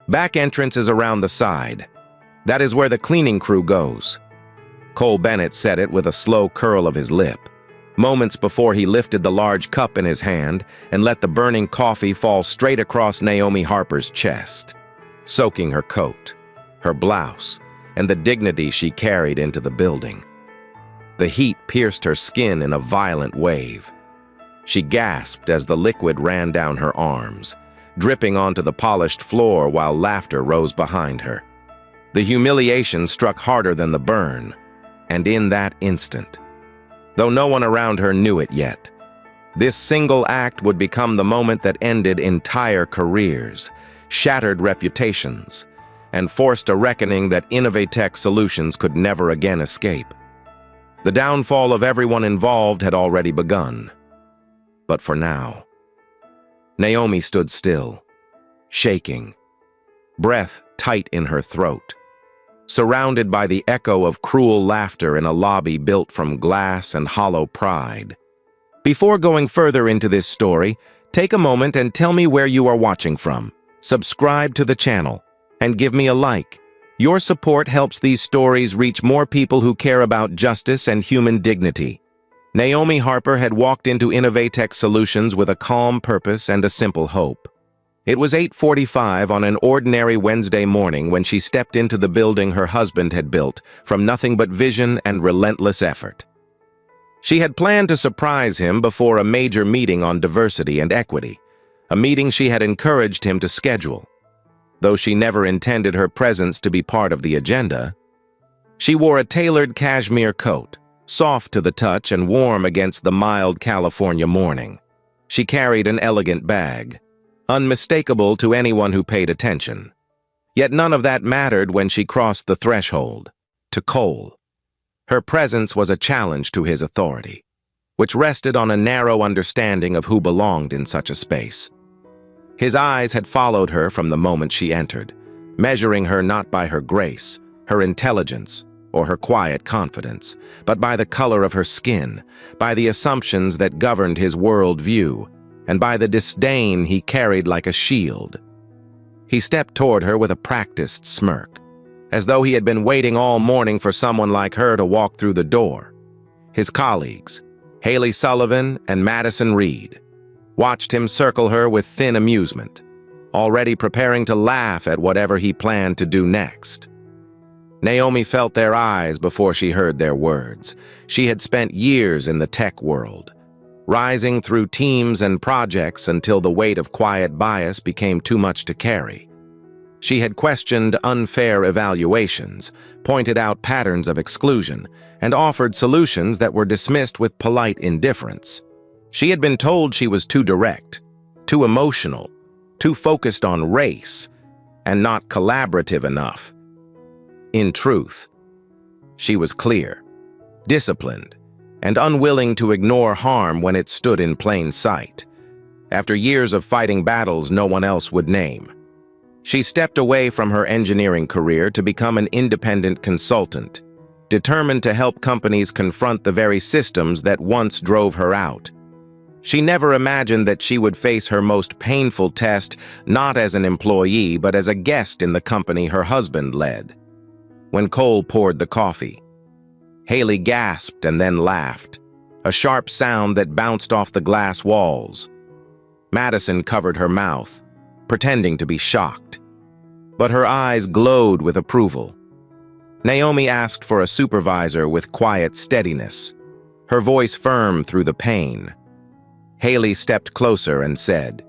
Back entrance is around the side. That is where the cleaning crew goes." Cole Bennett said it with a slow curl of his lip, moments before he lifted the large cup in his hand and let the burning coffee fall straight across Naomi Harper's chest, soaking her coat, her blouse, and the dignity she carried into the building. The heat pierced her skin in a violent wave. She gasped as the liquid ran down her arms, dripping onto the polished floor while laughter rose behind her. The humiliation struck harder than the burn, and in that instant, though no one around her knew it yet, this single act would become the moment that ended entire careers, shattered reputations, and forced a reckoning that Innovatech Solutions could never again escape. The downfall of everyone involved had already begun. But for now, Naomi stood still, shaking, breath tight in her throat, surrounded by the echo of cruel laughter in a lobby built from glass and hollow pride. Before going further into this story, take a moment and tell me where you are watching from. Subscribe to the channel and give me a like. Your support helps these stories reach more people who care about justice and human dignity. Naomi Harper had walked into Innovatech Solutions with a calm purpose and a simple hope. It was 8:45 on an ordinary Wednesday morning when she stepped into the building her husband had built from nothing but vision and relentless effort. She had planned to surprise him before a major meeting on diversity and equity, a meeting she had encouraged him to schedule. Though she never intended her presence to be part of the agenda, she wore a tailored cashmere coat, soft to the touch and warm against the mild California morning. She carried an elegant bag, unmistakable to anyone who paid attention. Yet none of that mattered when she crossed the threshold. To Cole, her presence was a challenge to his authority, which rested on a narrow understanding of who belonged in such a space. His eyes had followed her from the moment she entered, measuring her not by her grace, her intelligence, or her quiet confidence, but by the color of her skin, by the assumptions that governed his worldview, and by the disdain he carried like a shield. He stepped toward her with a practiced smirk, as though he had been waiting all morning for someone like her to walk through the door. His colleagues, Haley Sullivan and Madison Reed, watched him circle her with thin amusement, already preparing to laugh at whatever he planned to do next. Naomi felt their eyes before she heard their words. She had spent years in the tech world, rising through teams and projects until the weight of quiet bias became too much to carry. She had questioned unfair evaluations, pointed out patterns of exclusion, and offered solutions that were dismissed with polite indifference. She had been told she was too direct, too emotional, too focused on race, and not collaborative enough. In truth, she was clear, disciplined, and unwilling to ignore harm when it stood in plain sight. After years of fighting battles no one else would name, she stepped away from her engineering career to become an independent consultant, determined to help companies confront the very systems that once drove her out. She never imagined that she would face her most painful test not as an employee but as a guest in the company her husband led. When Cole poured the coffee, Haley gasped and then laughed, a sharp sound that bounced off the glass walls. Madison covered her mouth, pretending to be shocked, but her eyes glowed with approval. Naomi asked for a supervisor with quiet steadiness, her voice firm through the pain. Haley stepped closer and said,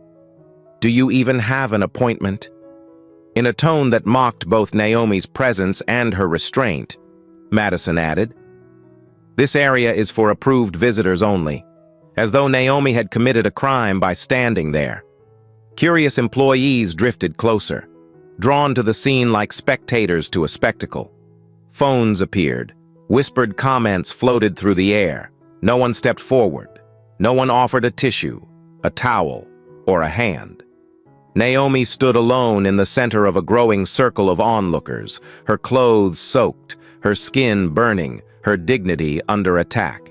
"Do you even have an appointment?" In a tone that mocked both Naomi's presence and her restraint, Madison added, "This area is for approved visitors only," as though Naomi had committed a crime by standing there. Curious employees drifted closer, drawn to the scene like spectators to a spectacle. Phones appeared, whispered comments floated through the air. No one stepped forward. No one offered a tissue, a towel, or a hand. Naomi stood alone in the center of a growing circle of onlookers, her clothes soaked, her skin burning, her dignity under attack.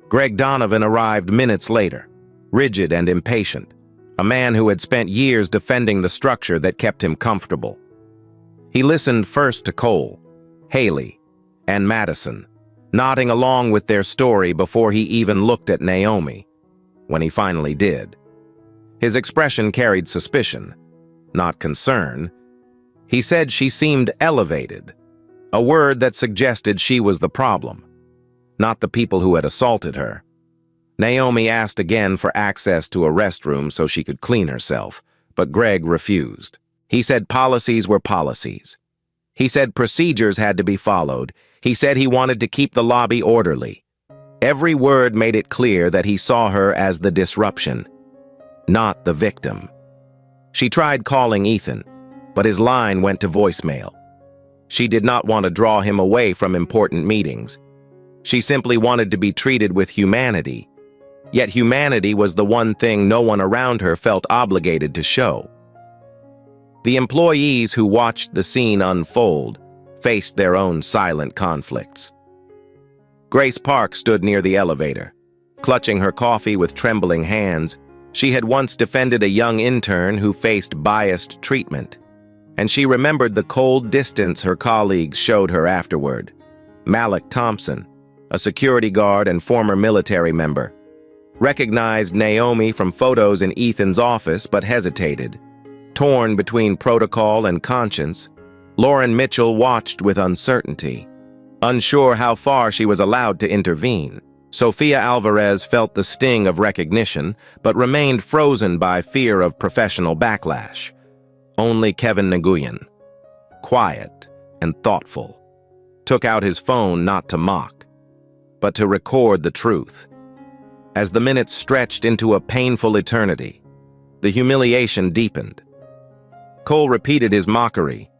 Greg Donovan arrived minutes later, rigid and impatient, a man who had spent years defending the structure that kept him comfortable. He listened first to Cole, Haley, and Madison, nodding along with their story before he even looked at Naomi. When he finally did, his expression carried suspicion, not concern. He said she seemed elevated, a word that suggested she was the problem, not the people who had assaulted her. Naomi asked again for access to a restroom so she could clean herself, but Greg refused. He said policies were policies. He said procedures had to be followed. He said he wanted to keep the lobby orderly. Every word made it clear that he saw her as the disruption, not the victim. She tried calling Ethan, but his line went to voicemail. She did not want to draw him away from important meetings. She simply wanted to be treated with humanity. Yet humanity was the one thing no one around her felt obligated to show. The employees who watched the scene unfold faced their own silent conflicts. Grace Park stood near the elevator. Clutching her coffee with trembling hands, she had once defended a young intern who faced biased treatment, and she remembered the cold distance her colleagues showed her afterward. Malik Thompson, a security guard and former military member, recognized Naomi from photos in Ethan's office but hesitated. Torn between protocol and conscience, Lauren Mitchell watched with uncertainty, unsure how far she was allowed to intervene. Sofia Alvarez felt the sting of recognition, but remained frozen by fear of professional backlash. Only Kevin Nguyen, quiet and thoughtful, took out his phone not to mock, but to record the truth. As the minutes stretched into a painful eternity, the humiliation deepened. Cole repeated his mockery.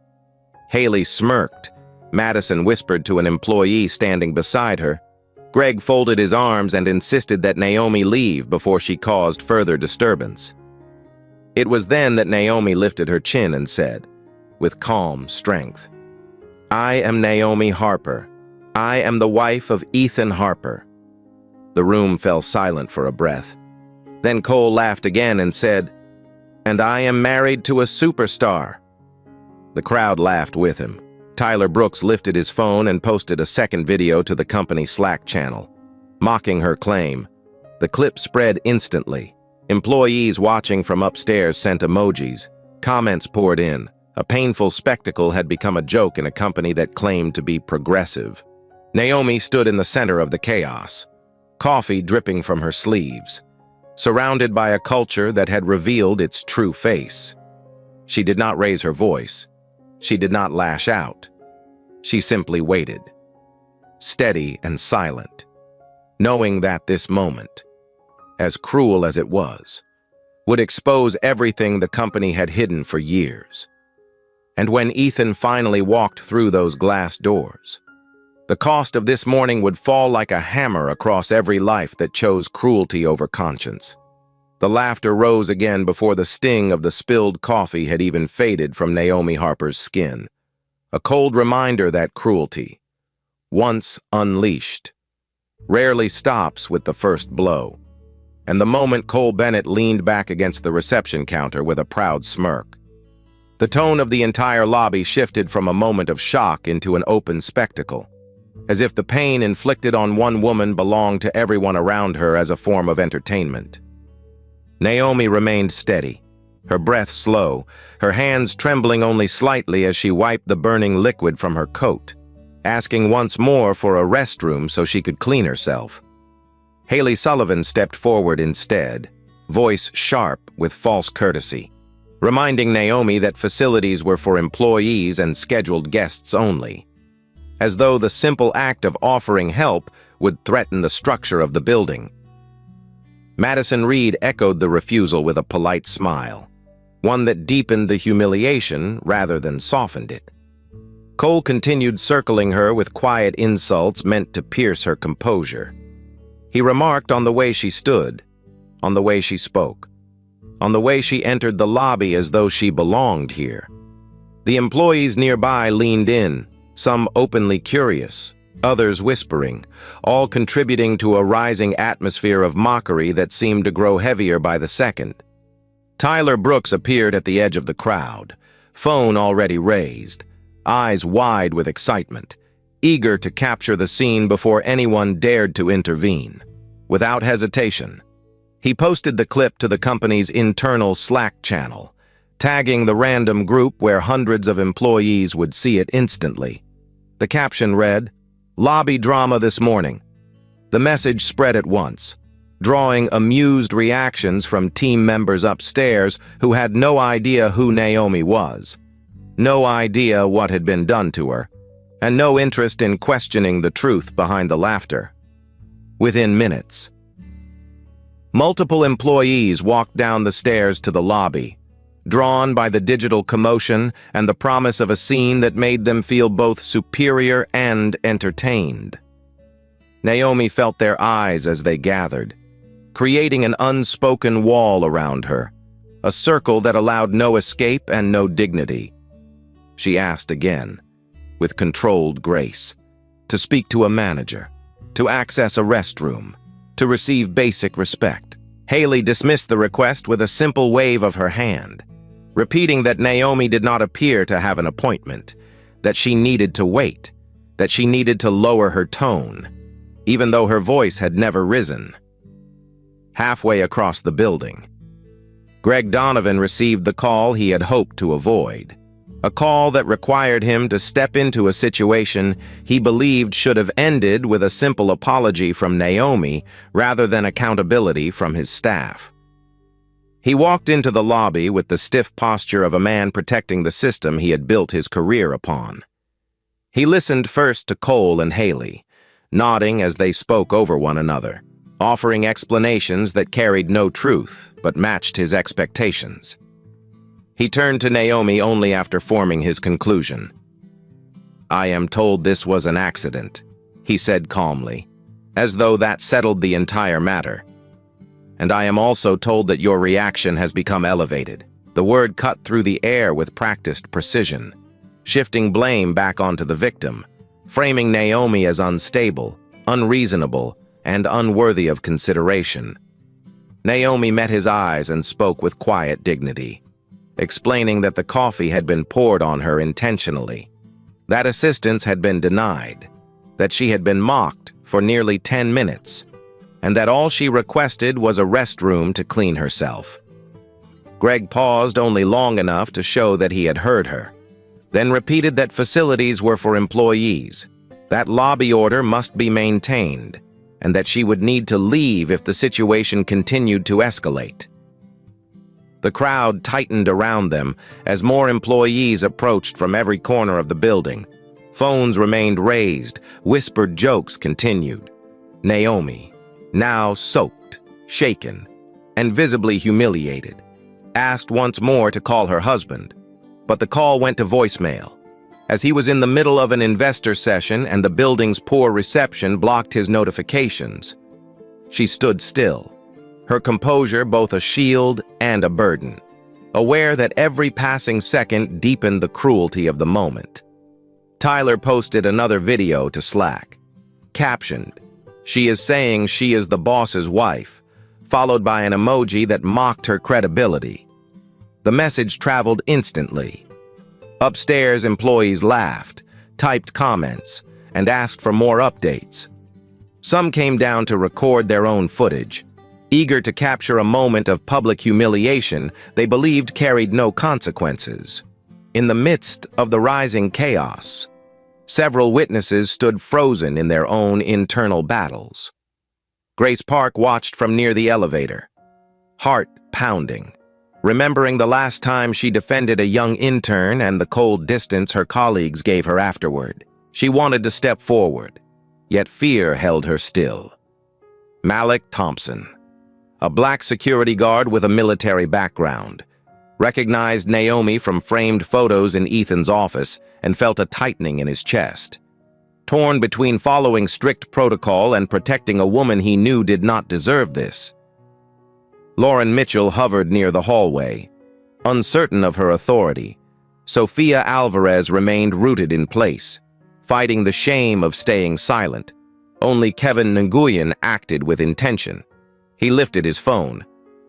Haley smirked. Madison whispered to an employee standing beside her. Greg folded his arms and insisted that Naomi leave before she caused further disturbance. It was then that Naomi lifted her chin and said, with calm strength, "I am Naomi Harper. I am the wife of Ethan Harper." The room fell silent for a breath. Then Cole laughed again and said, "And I am married to a superstar." The crowd laughed with him. Tyler Brooks lifted his phone and posted a second video to the company Slack channel, mocking her claim. The clip spread instantly. Employees watching from upstairs sent emojis. Comments poured in. A painful spectacle had become a joke in a company that claimed to be progressive. Naomi stood in the center of the chaos, coffee dripping from her sleeves, surrounded by a culture that had revealed its true face. She did not raise her voice. She did not lash out. She simply waited, steady and silent, knowing that this moment, as cruel as it was, would expose everything the company had hidden for years. And when Ethan finally walked through those glass doors, the cost of this morning would fall like a hammer across every life that chose cruelty over conscience. The laughter rose again before the sting of the spilled coffee had even faded from Naomi Harper's skin. A cold reminder that cruelty, once unleashed, rarely stops with the first blow. And the moment Cole Bennett leaned back against the reception counter with a proud smirk. The tone of the entire lobby shifted from a moment of shock into an open spectacle, as if the pain inflicted on one woman belonged to everyone around her as a form of entertainment. Naomi remained steady, her breath slow, her hands trembling only slightly as she wiped the burning liquid from her coat, asking once more for a restroom so she could clean herself. Haley Sullivan stepped forward instead, voice sharp with false courtesy, reminding Naomi that facilities were for employees and scheduled guests only, as though the simple act of offering help would threaten the structure of the building. Madison Reed echoed the refusal with a polite smile, one that deepened the humiliation rather than softened it. Cole continued circling her with quiet insults meant to pierce her composure. He remarked on the way she stood, on the way she spoke, on the way she entered the lobby as though she belonged here. The employees nearby leaned in, some openly curious, others whispering, all contributing to a rising atmosphere of mockery that seemed to grow heavier by the second. Tyler Brooks appeared at the edge of the crowd, phone already raised, eyes wide with excitement, eager to capture the scene before anyone dared to intervene. Without hesitation, he posted the clip to the company's internal Slack channel, tagging the random group where hundreds of employees would see it instantly. The caption read, "Lobby drama this morning." The message spread at once, drawing amused reactions from team members upstairs who had no idea who Naomi was, no idea what had been done to her, and no interest in questioning the truth behind the laughter. Within minutes, multiple employees walked down the stairs to the lobby, drawn by the digital commotion and the promise of a scene that made them feel both superior and entertained. Naomi felt their eyes as they gathered, creating an unspoken wall around her, a circle that allowed no escape and no dignity. She asked again, with controlled grace, to speak to a manager, to access a restroom, to receive basic respect. Haley dismissed the request with a simple wave of her hand, repeating that Naomi did not appear to have an appointment, that she needed to wait, that she needed to lower her tone, even though her voice had never risen. Halfway across the building, Greg Donovan received the call he had hoped to avoid, a call that required him to step into a situation he believed should have ended with a simple apology from Naomi rather than accountability from his staff. He walked into the lobby with the stiff posture of a man protecting the system he had built his career upon. He listened first to Cole and Haley, nodding as they spoke over one another, offering explanations that carried no truth but matched his expectations. He turned to Naomi only after forming his conclusion. "I am told this was an accident," he said calmly, as though that settled the entire matter. "And I am also told that your reaction has become elevated." The word cut through the air with practiced precision, shifting blame back onto the victim, framing Naomi as unstable, unreasonable, and unworthy of consideration. Naomi met his eyes and spoke with quiet dignity, explaining that the coffee had been poured on her intentionally, that assistance had been denied, that she had been mocked for nearly 10 minutes, and that all she requested was a restroom to clean herself. Greg paused only long enough to show that he had heard her, then repeated that facilities were for employees, that lobby order must be maintained, and that she would need to leave if the situation continued to escalate. The crowd tightened around them as more employees approached from every corner of the building. Phones remained raised, whispered jokes continued. Naomi, now soaked, shaken, and visibly humiliated, asked once more to call her husband, but the call went to voicemail, as he was in the middle of an investor session and the building's poor reception blocked his notifications. She stood still, her composure both a shield and a burden, aware that every passing second deepened the cruelty of the moment. Tyler posted another video to Slack, captioned, "She is saying she is the boss's wife," followed by an emoji that mocked her credibility. The message traveled instantly. Upstairs, employees laughed, typed comments, and asked for more updates. Some came down to record their own footage, eager to capture a moment of public humiliation they believed carried no consequences. In the midst of the rising chaos, several witnesses stood frozen in their own internal battles. Grace Park watched from near the elevator, heart pounding, remembering the last time she defended a young intern and the cold distance her colleagues gave her afterward. She wanted to step forward, yet fear held her still. Malik Thompson, a black security guard with a military background, recognized Naomi from framed photos in Ethan's office and felt a tightening in his chest. Torn between following strict protocol and protecting a woman he knew did not deserve this. Lauren Mitchell hovered near the hallway, uncertain of her authority. Sofia Alvarez remained rooted in place, fighting the shame of staying silent. Only Kevin Nguyen acted with intention. He lifted his phone,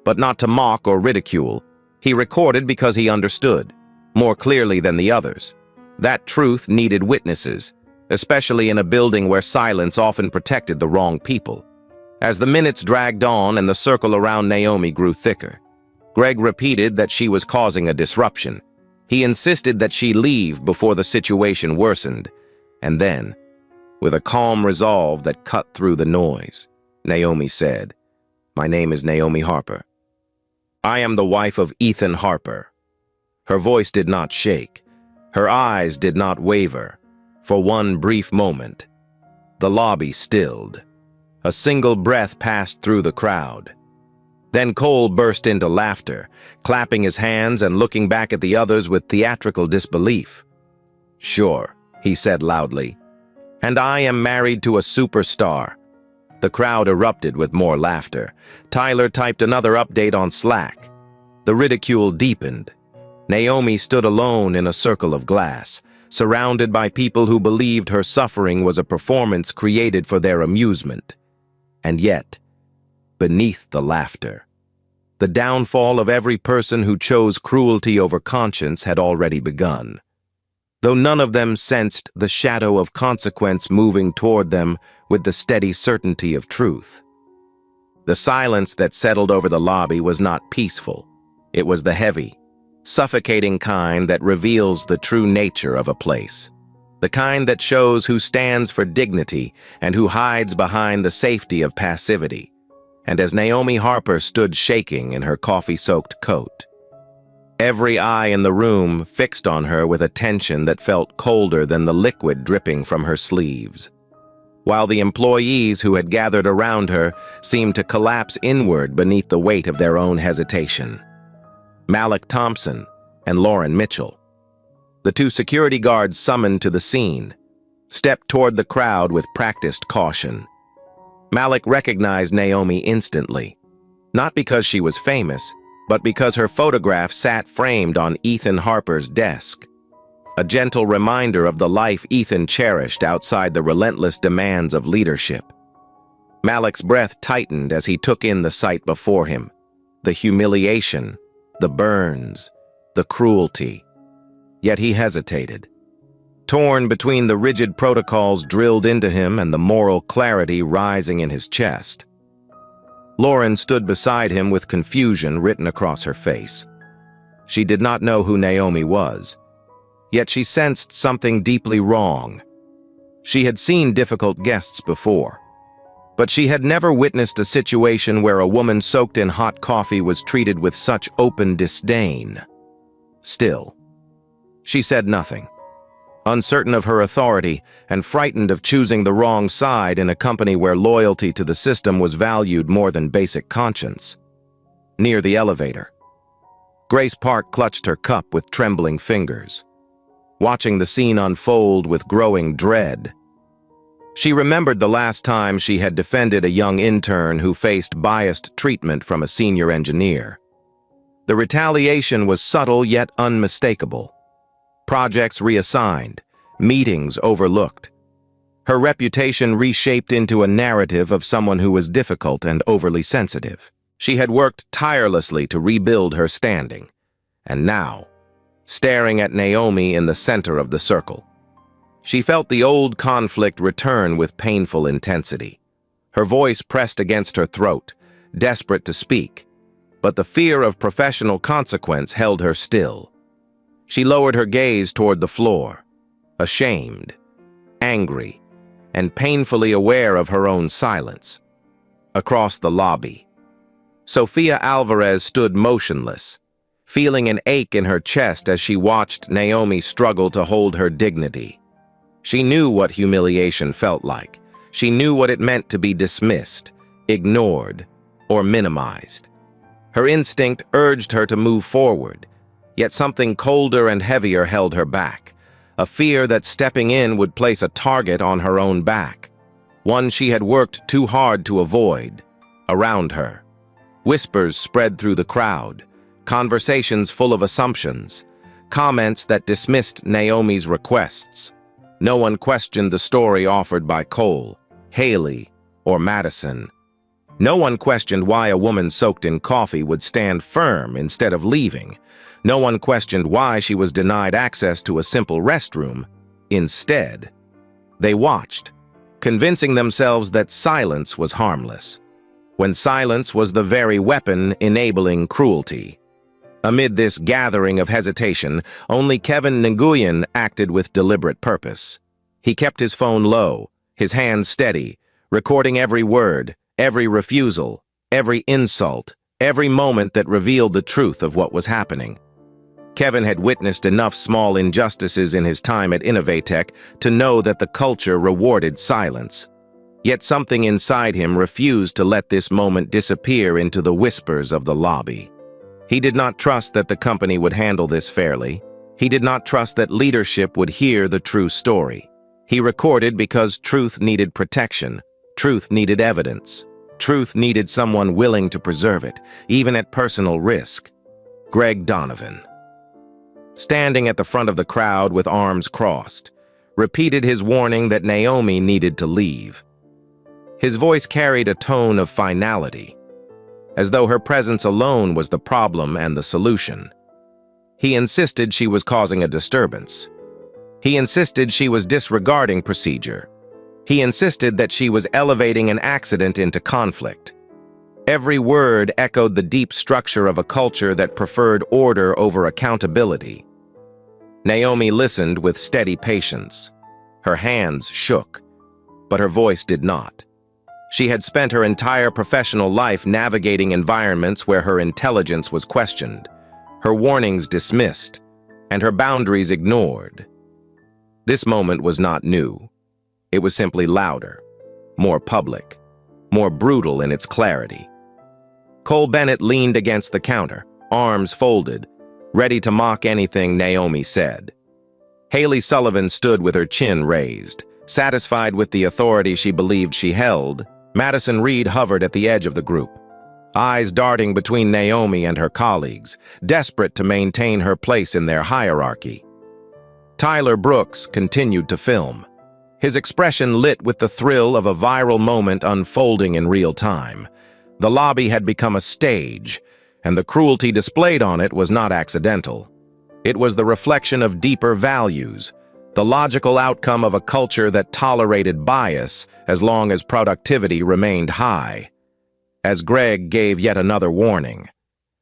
but not to mock or ridicule. He recorded because he understood, more clearly than the others, That truth needed witnesses, especially in a building where silence often protected the wrong people. As the minutes dragged on and the circle around Naomi grew thicker, Greg repeated that she was causing a disruption. He insisted that she leave before the situation worsened, and then, with a calm resolve that cut through the noise, Naomi said, "My name is Naomi Harper. I am the wife of Ethan Harper." Her voice did not shake. Her eyes did not waver. For one brief moment, the lobby stilled. A single breath passed through the crowd. Then Cole burst into laughter, clapping his hands and looking back at the others with theatrical disbelief. "Sure," he said loudly. "And I am married to a superstar." The crowd erupted with more laughter. Tyler typed another update on Slack. The ridicule deepened. Naomi stood alone in a circle of glass, surrounded by people who believed her suffering was a performance created for their amusement. And yet, beneath the laughter, the downfall of every person who chose cruelty over conscience had already begun. Though none of them sensed the shadow of consequence moving toward them with the steady certainty of truth. The silence that settled over the lobby was not peaceful. It was the heavy, suffocating kind that reveals the true nature of a place. The kind that shows who stands for dignity and who hides behind the safety of passivity. And as Naomi Harper stood shaking in her coffee-soaked coat, every eye in the room fixed on her with a tension that felt colder than the liquid dripping from her sleeves, while the employees who had gathered around her seemed to collapse inward beneath the weight of their own hesitation. Malik Thompson and Lauren Mitchell, the two security guards summoned to the scene, stepped toward the crowd with practiced caution. Malik recognized Naomi instantly, not because she was famous, but because her photograph sat framed on Ethan Harper's desk, a gentle reminder of the life Ethan cherished outside the relentless demands of leadership. Malik's breath tightened as he took in the sight before him, the humiliation, the burns, the cruelty. Yet he hesitated, torn between the rigid protocols drilled into him and the moral clarity rising in his chest. Lauren stood beside him with confusion written across her face. She did not know who Naomi was, yet she sensed something deeply wrong. She had seen difficult guests before, but she had never witnessed a situation where a woman soaked in hot coffee was treated with such open disdain. Still, she said nothing, uncertain of her authority and frightened of choosing the wrong side in a company where loyalty to the system was valued more than basic conscience. Near the elevator, Grace Park clutched her cup with trembling fingers, watching the scene unfold with growing dread. She remembered the last time she had defended a young intern who faced biased treatment from a senior engineer. The retaliation was subtle yet unmistakable. Projects reassigned, meetings overlooked. Her reputation reshaped into a narrative of someone who was difficult and overly sensitive. She had worked tirelessly to rebuild her standing, and now, staring at Naomi in the center of the circle, she felt the old conflict return with painful intensity. Her voice pressed against her throat, desperate to speak, but the fear of professional consequence held her still. She lowered her gaze toward the floor, ashamed, angry, and painfully aware of her own silence. Across the lobby, Sofia Alvarez stood motionless, feeling an ache in her chest as she watched Naomi struggle to hold her dignity. She knew what humiliation felt like. She knew what it meant to be dismissed, ignored, or minimized. Her instinct urged her to move forward, yet something colder and heavier held her back, a fear that stepping in would place a target on her own back, one she had worked too hard to avoid. Around her, whispers spread through the crowd, conversations full of assumptions, comments that dismissed Naomi's requests. No one questioned the story offered by Cole, Haley, or Madison. No one questioned why a woman soaked in coffee would stand firm instead of leaving, No one questioned why she was denied access to a simple restroom. Instead, they watched, convincing themselves that silence was harmless, when silence was the very weapon enabling cruelty. Amid this gathering of hesitation, only Kevin Nguyen acted with deliberate purpose. He kept his phone low, his hands steady, recording every word, every refusal, every insult, every moment that revealed the truth of what was happening. Kevin had witnessed enough small injustices in his time at Innovatech to know that the culture rewarded silence. Yet something inside him refused to let this moment disappear into the whispers of the lobby. He did not trust that the company would handle this fairly. He did not trust that leadership would hear the true story. He recorded because truth needed protection, truth needed evidence, truth needed someone willing to preserve it, even at personal risk. Greg Donovan, standing at the front of the crowd with arms crossed, repeated his warning that Naomi needed to leave. His voice carried a tone of finality, as though her presence alone was the problem and the solution. He insisted she was causing a disturbance. He insisted she was disregarding procedure. He insisted that she was elevating an accident into conflict. Every word echoed the deep structure of a culture that preferred order over accountability. Naomi listened with steady patience. Her hands shook, but her voice did not. She had spent her entire professional life navigating environments where her intelligence was questioned, her warnings dismissed, and her boundaries ignored. This moment was not new. It was simply louder, more public, more brutal in its clarity. Cole Bennett leaned against the counter, arms folded, ready to mock anything Naomi said. Haley Sullivan stood with her chin raised, satisfied with the authority she believed she held. Madison Reed hovered at the edge of the group, eyes darting between Naomi and her colleagues, desperate to maintain her place in their hierarchy. Tyler Brooks continued to film, his expression lit with the thrill of a viral moment unfolding in real time. The lobby had become a stage, and the cruelty displayed on it was not accidental. It was the reflection of deeper values, the logical outcome of a culture that tolerated bias as long as productivity remained high. As Greg gave yet another warning,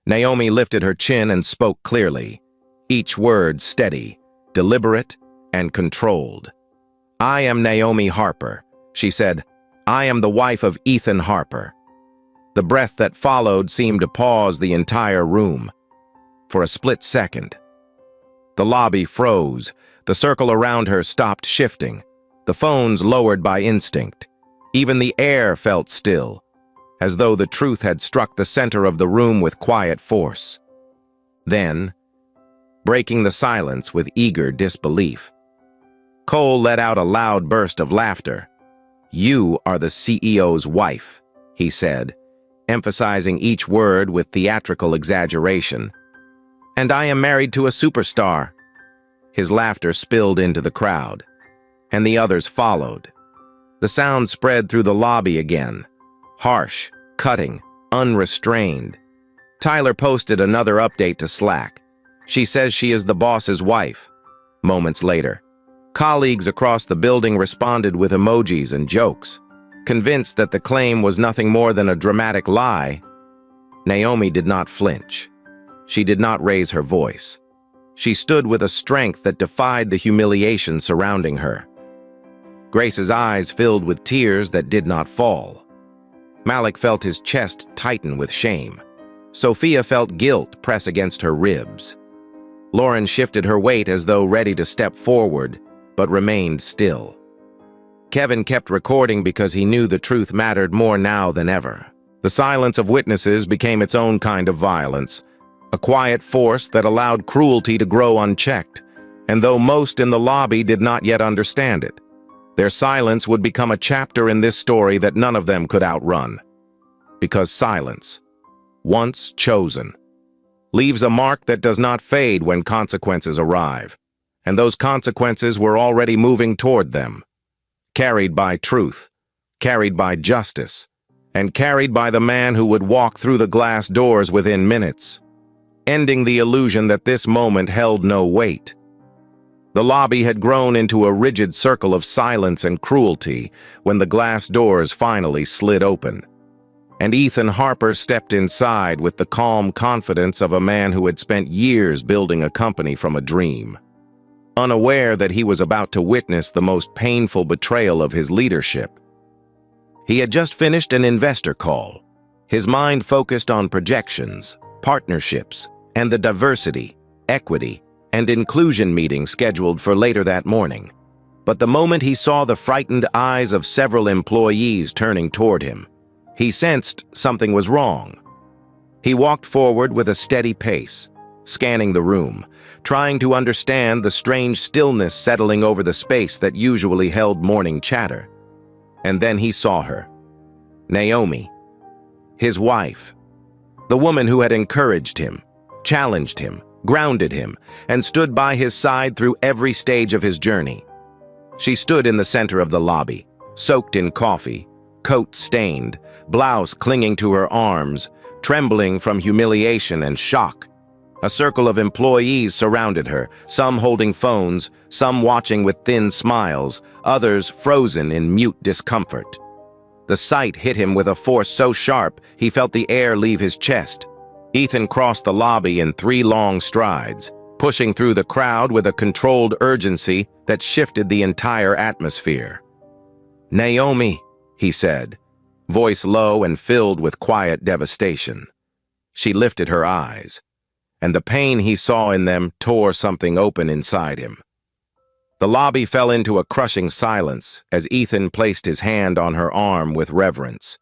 Naomi lifted her chin and spoke clearly, each word steady, deliberate, and controlled. "I am Naomi Harper," she said. "I am the wife of Ethan Harper." The breath that followed seemed to pause the entire room. For a split second, the lobby froze. The circle around her stopped shifting, the phones lowered by instinct. Even the air felt still, as though the truth had struck the center of the room with quiet force. Then, breaking the silence with eager disbelief, Cole let out a loud burst of laughter. "You are the CEO's wife," he said, emphasizing each word with theatrical exaggeration. "And I am married to a superstar." His laughter spilled into the crowd, and the others followed. The sound spread through the lobby again, harsh, cutting, unrestrained. Tyler posted another update to Slack. "She says she is the boss's wife." Moments later, colleagues across the building responded with emojis and jokes, convinced that the claim was nothing more than a dramatic lie. Naomi did not flinch. She did not raise her voice. She stood with a strength that defied the humiliation surrounding her. Grace's eyes filled with tears that did not fall. Malik felt his chest tighten with shame. Sophia felt guilt press against her ribs. Lauren shifted her weight as though ready to step forward, but remained still. Kevin kept recording because he knew the truth mattered more now than ever. The silence of witnesses became its own kind of violence, a quiet force that allowed cruelty to grow unchecked, and though most in the lobby did not yet understand it, their silence would become a chapter in this story that none of them could outrun. Because silence, once chosen, leaves a mark that does not fade when consequences arrive, and those consequences were already moving toward them, carried by truth, carried by justice, and carried by the man who would walk through the glass doors within minutes. ending the illusion that this moment held no weight. The lobby had grown into a rigid circle of silence and cruelty when the glass doors finally slid open, and Ethan Harper stepped inside with the calm confidence of a man who had spent years building a company from a dream, unaware that he was about to witness the most painful betrayal of his leadership. He had just finished an investor call, his mind focused on projections, partnerships, and the diversity, equity, and inclusion meeting scheduled for later that morning. But the moment he saw the frightened eyes of several employees turning toward him, he sensed something was wrong. He walked forward with a steady pace, scanning the room, trying to understand the strange stillness settling over the space that usually held morning chatter. And then he saw her. Naomi, his wife, the woman who had encouraged him, challenged him, grounded him, and stood by his side through every stage of his journey. She stood in the center of the lobby, soaked in coffee, coat stained, blouse clinging to her arms, trembling from humiliation and shock. A circle of employees surrounded her, some holding phones, some watching with thin smiles, others frozen in mute discomfort. The sight hit him with a force so sharp he felt the air leave his chest. Ethan crossed the lobby in 3 long strides, pushing through the crowd with a controlled urgency that shifted the entire atmosphere. "Naomi," he said, voice low and filled with quiet devastation. She lifted her eyes, and the pain he saw in them tore something open inside him. The lobby fell into a crushing silence as Ethan placed his hand on her arm with reverence,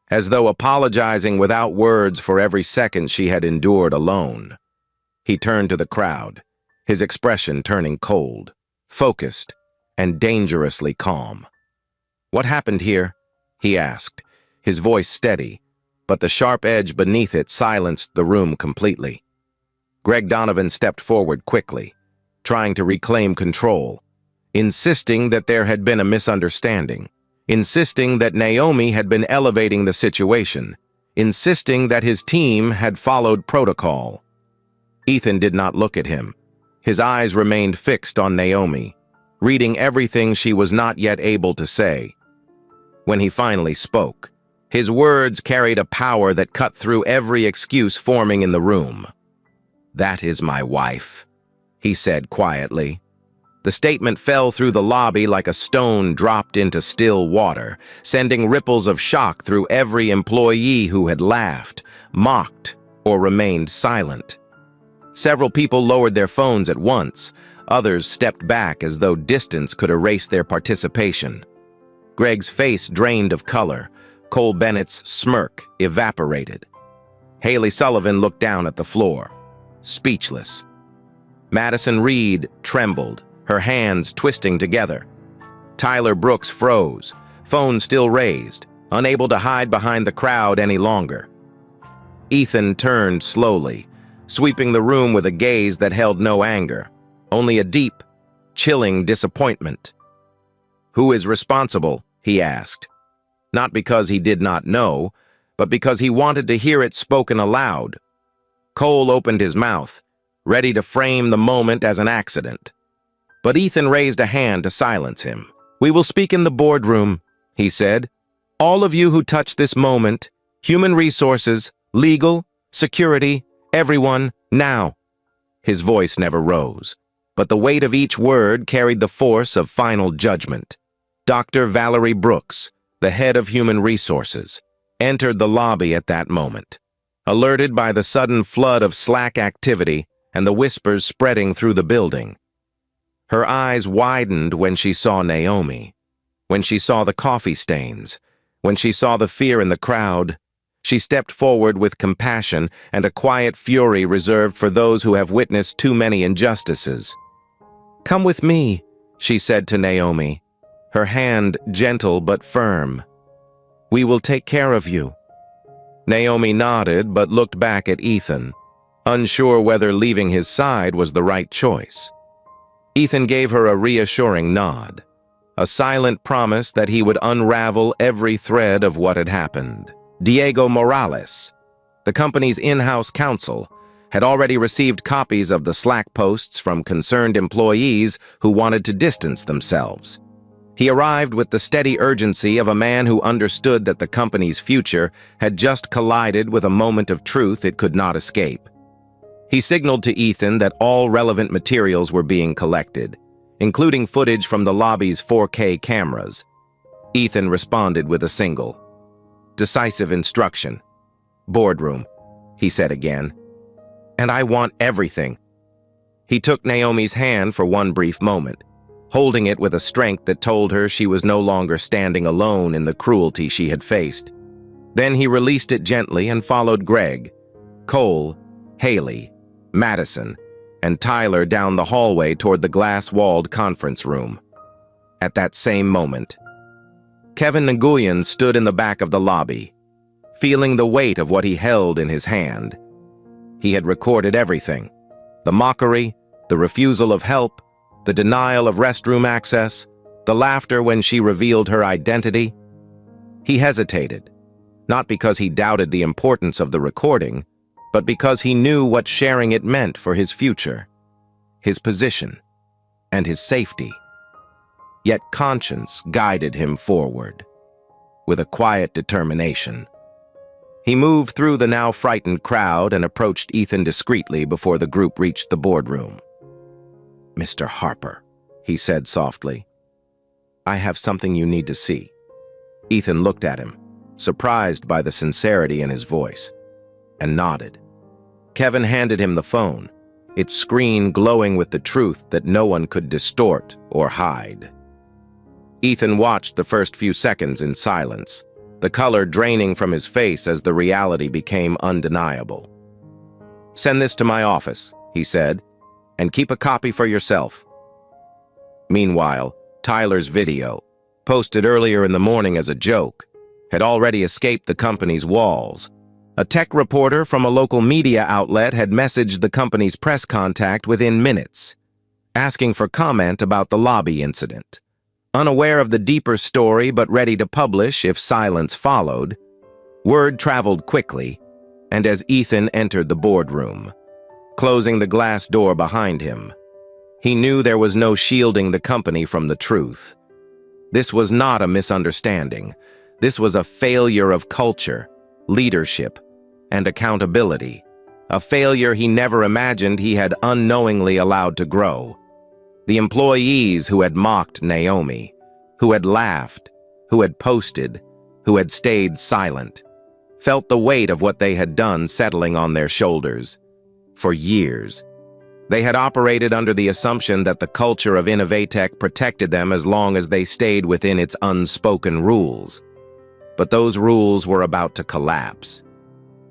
as though apologizing without words for every second she had endured alone. He turned to the crowd, his expression turning cold, focused, and dangerously calm. "What happened here?" he asked, his voice steady, but the sharp edge beneath it silenced the room completely. Greg Donovan stepped forward quickly, trying to reclaim control, insisting that there had been a misunderstanding, insisting that Naomi had been elevating the situation, insisting that his team had followed protocol. Ethan did not look at him. His eyes remained fixed on Naomi, reading everything she was not yet able to say. When he finally spoke, his words carried a power that cut through every excuse forming in the room. "That is my wife," he said quietly. The statement fell through the lobby like a stone dropped into still water, sending ripples of shock through every employee who had laughed, mocked, or remained silent. Several people lowered their phones at once. Others stepped back as though distance could erase their participation. Greg's face drained of color. Cole Bennett's smirk evaporated. Haley Sullivan looked down at the floor, speechless. Madison Reed trembled, her hands twisting together. Tyler Brooks froze, phone still raised, unable to hide behind the crowd any longer. Ethan turned slowly, sweeping the room with a gaze that held no anger, only a deep, chilling disappointment. "Who is responsible?" he asked. Not because he did not know, but because he wanted to hear it spoken aloud. Cole opened his mouth, ready to frame the moment as an accident. But Ethan raised a hand to silence him. "We will speak in the boardroom," he said. "All of you who touch this moment, human resources, legal, security, everyone, now." His voice never rose, but the weight of each word carried the force of final judgment. Dr. Valerie Brooks, the head of human resources, entered the lobby at that moment, alerted by the sudden flood of Slack activity and the whispers spreading through the building. Her eyes widened when she saw Naomi, when she saw the coffee stains, when she saw the fear in the crowd. She stepped forward with compassion and a quiet fury reserved for those who have witnessed too many injustices. "Come with me," she said to Naomi, her hand gentle but firm. "We will take care of you." Naomi nodded but looked back at Ethan, unsure whether leaving his side was the right choice. Ethan gave her a reassuring nod, a silent promise that he would unravel every thread of what had happened. Diego Morales, the company's in-house counsel, had already received copies of the Slack posts from concerned employees who wanted to distance themselves. He arrived with the steady urgency of a man who understood that the company's future had just collided with a moment of truth it could not escape. He signaled to Ethan that all relevant materials were being collected, including footage from the lobby's 4K cameras. Ethan responded with a single, decisive instruction. "Boardroom," he said again. "And I want everything." He took Naomi's hand for one brief moment, holding it with a strength that told her she was no longer standing alone in the cruelty she had faced. Then he released it gently and followed Greg, Cole, Haley, Madison, and Tyler down the hallway toward the glass-walled conference room. At that same moment, Kevin Nguyen stood in the back of the lobby, feeling the weight of what he held in his hand. He had recorded everything: the mockery, the refusal of help, the denial of restroom access, the laughter when she revealed her identity. He hesitated, not because he doubted the importance of the recording, but because he knew what sharing it meant for his future, his position, and his safety. Yet conscience guided him forward, with a quiet determination. He moved through the now frightened crowd and approached Ethan discreetly before the group reached the boardroom. "Mr. Harper," he said softly, "I have something you need to see." Ethan looked at him, surprised by the sincerity in his voice, and nodded. Kevin handed him the phone, its screen glowing with the truth that no one could distort or hide. Ethan watched the first few seconds in silence, the color draining from his face as the reality became undeniable. "Send this to my office," he said, "and keep a copy for yourself." Meanwhile, Tyler's video, posted earlier in the morning as a joke, had already escaped the company's walls. A tech reporter from a local media outlet had messaged the company's press contact within minutes, asking for comment about the lobby incident. Unaware of the deeper story but ready to publish if silence followed, word traveled quickly, and as Ethan entered the boardroom, closing the glass door behind him, he knew there was no shielding the company from the truth. This was not a misunderstanding. This was a failure of culture, leadership, and accountability, a failure he never imagined he had unknowingly allowed to grow. The employees who had mocked Naomi, who had laughed, who had posted, who had stayed silent, felt the weight of what they had done settling on their shoulders. For years, they had operated under the assumption that the culture of Innovatech protected them as long as they stayed within its unspoken rules. But those rules were about to collapse.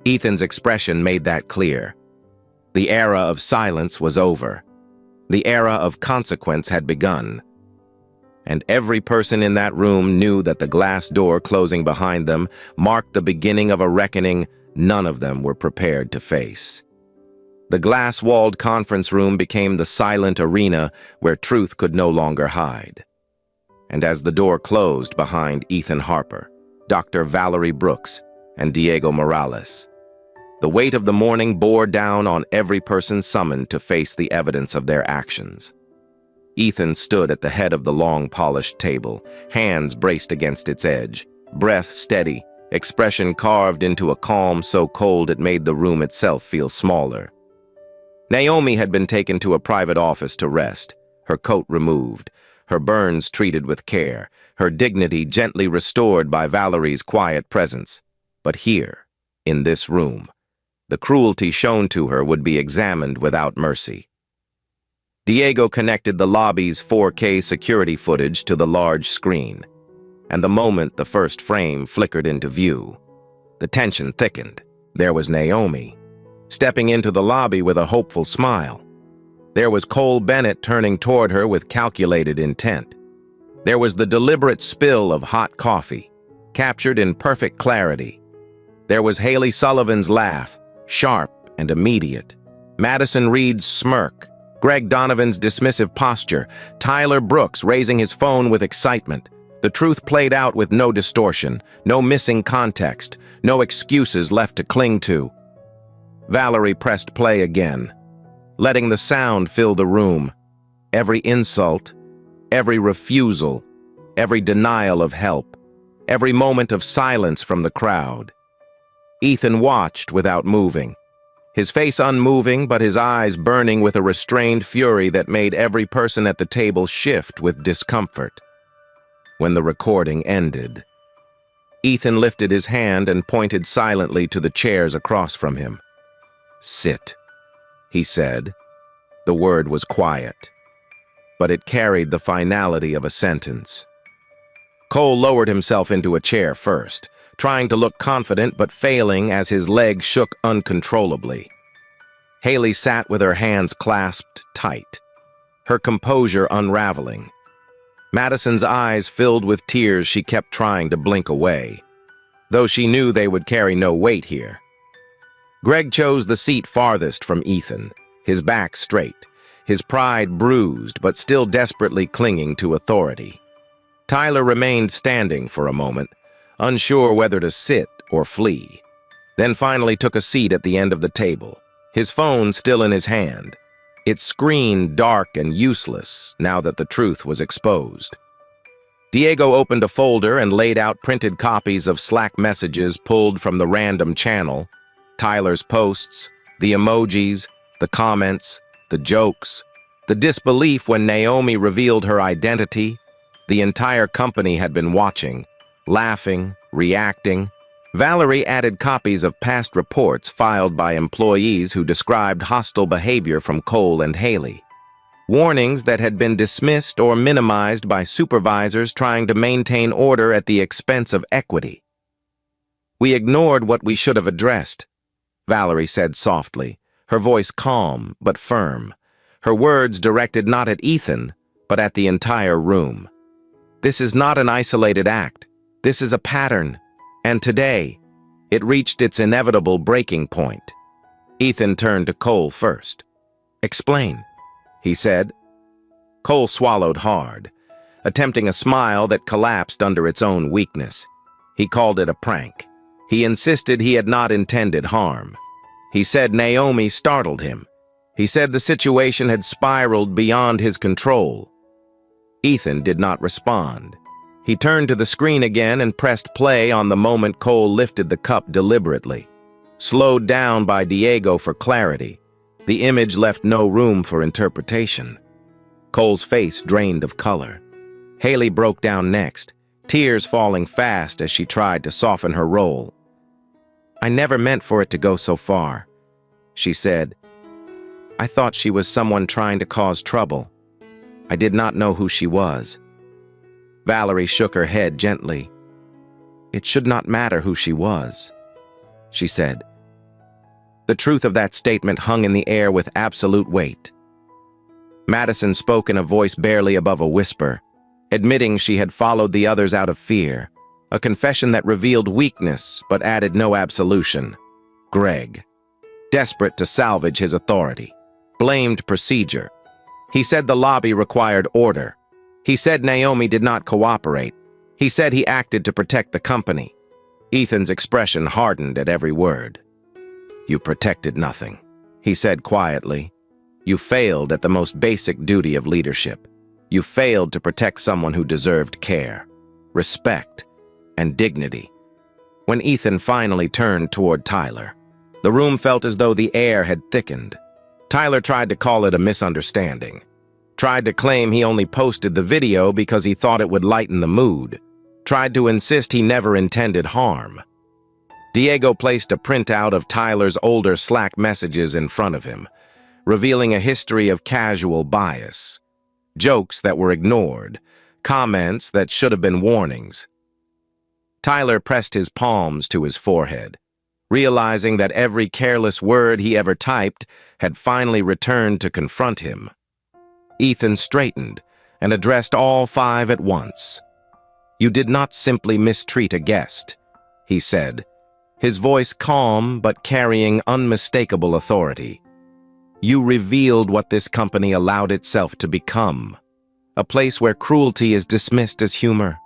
Ethan's expression made that clear. The era of silence was over. The era of consequence had begun. And every person in that room knew that the glass door closing behind them marked the beginning of a reckoning none of them were prepared to face. The glass-walled conference room became the silent arena where truth could no longer hide. And as the door closed behind Ethan Harper, Dr. Valerie Brooks, and Diego Morales, the weight of the morning bore down on every person summoned to face the evidence of their actions. Ethan stood at the head of the long, polished table, hands braced against its edge, breath steady, expression carved into a calm so cold it made the room itself feel smaller. Naomi had been taken to a private office to rest, her coat removed, her burns treated with care, her dignity gently restored by Valerie's quiet presence. But here, in this room, the cruelty shown to her would be examined without mercy. Diego connected the lobby's 4K security footage to the large screen, and the moment the first frame flickered into view, the tension thickened. There was Naomi, stepping into the lobby with a hopeful smile. There was Cole Bennett turning toward her with calculated intent. There was the deliberate spill of hot coffee, captured in perfect clarity. There was Haley Sullivan's laugh, sharp and immediate. Madison Reed's smirk, Greg Donovan's dismissive posture, Tyler Brooks raising his phone with excitement. The truth played out with no distortion, no missing context, no excuses left to cling to. Valerie pressed play again, letting the sound fill the room. Every insult, every refusal, every denial of help, every moment of silence from the crowd. Ethan watched without moving, his face unmoving but his eyes burning with a restrained fury that made every person at the table shift with discomfort. When the recording ended, Ethan lifted his hand and pointed silently to the chairs across from him. "Sit," he said. The word was quiet, but it carried the finality of a sentence. Cole lowered himself into a chair first, trying to look confident but failing as his legs shook uncontrollably. Haley sat with her hands clasped tight, her composure unraveling. Madison's eyes filled with tears she kept trying to blink away, though she knew they would carry no weight here. Greg chose the seat farthest from Ethan, his back straight, his pride bruised but still desperately clinging to authority. Tyler remained standing for a moment, unsure whether to sit or flee, then finally took a seat at the end of the table, his phone still in his hand, its screen dark and useless now that the truth was exposed. Diego opened a folder and laid out printed copies of Slack messages pulled from the random channel, Tyler's posts, the emojis, the comments, the jokes, the disbelief when Naomi revealed her identity. The entire company had been watching, laughing, reacting. Valerie added copies of past reports filed by employees who described hostile behavior from Cole and Haley. Warnings that had been dismissed or minimized by supervisors trying to maintain order at the expense of equity. "We ignored what we should have addressed," Valerie said softly, her voice calm but firm, her words directed not at Ethan, but at the entire room. "This is not an isolated act. This is a pattern. And today, it reached its inevitable breaking point." Ethan turned to Cole first. "Explain," he said. Cole swallowed hard, attempting a smile that collapsed under its own weakness. He called it a prank. He insisted he had not intended harm. He said Naomi startled him. He said the situation had spiraled beyond his control. Ethan did not respond. He turned to the screen again and pressed play on the moment Cole lifted the cup deliberately. Slowed down by Diego for clarity, the image left no room for interpretation. Cole's face drained of color. Haley broke down next, tears falling fast as she tried to soften her role. "I never meant for it to go so far," she said. "I thought she was someone trying to cause trouble. I did not know who she was." Valerie shook her head gently. "It should not matter who she was," she said. The truth of that statement hung in the air with absolute weight. Madison spoke in a voice barely above a whisper, admitting she had followed the others out of fear, a confession that revealed weakness but added no absolution. Greg, desperate to salvage his authority, blamed procedure. He said the lobby required order. He said Naomi did not cooperate. He said he acted to protect the company. Ethan's expression hardened at every word. "You protected nothing," he said quietly. "You failed at the most basic duty of leadership. You failed to protect someone who deserved care, respect, and dignity." When Ethan finally turned toward Tyler, the room felt as though the air had thickened. Tyler tried to call it a misunderstanding, tried to claim he only posted the video because he thought it would lighten the mood, tried to insist he never intended harm. Diego placed a printout of Tyler's older Slack messages in front of him, revealing a history of casual bias, jokes that were ignored, comments that should have been warnings. Tyler pressed his palms to his forehead, realizing that every careless word he ever typed had finally returned to confront him. Ethan straightened and addressed all five at once. "You did not simply mistreat a guest," he said, his voice calm but carrying unmistakable authority. "You revealed what this company allowed itself to become, a place where cruelty is dismissed as humor,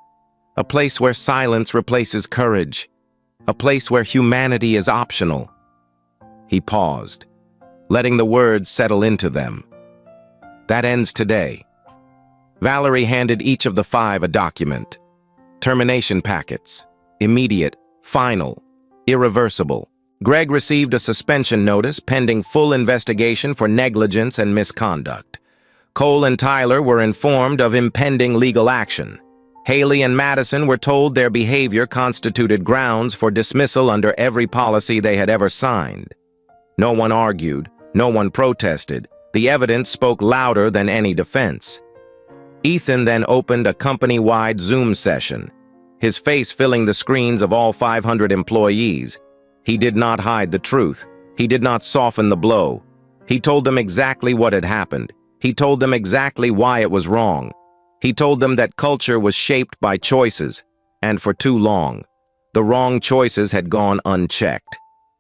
a place where silence replaces courage, a place where humanity is optional." He paused, letting the words settle into them. That ends today. Valerie handed each of the 5 a document. Termination packets. Immediate, final, irreversible. Greg received a suspension notice pending full investigation for negligence and misconduct. Cole and Tyler were informed of impending legal action. Haley and Madison were told their behavior constituted grounds for dismissal under every policy they had ever signed. No one argued, no one protested. The evidence spoke louder than any defense. Ethan then opened a company-wide Zoom session, his face filling the screens of all 500 employees. He did not hide the truth. He did not soften the blow. He told them exactly what had happened. He told them exactly why it was wrong. He told them that culture was shaped by choices, and for too long, the wrong choices had gone unchecked.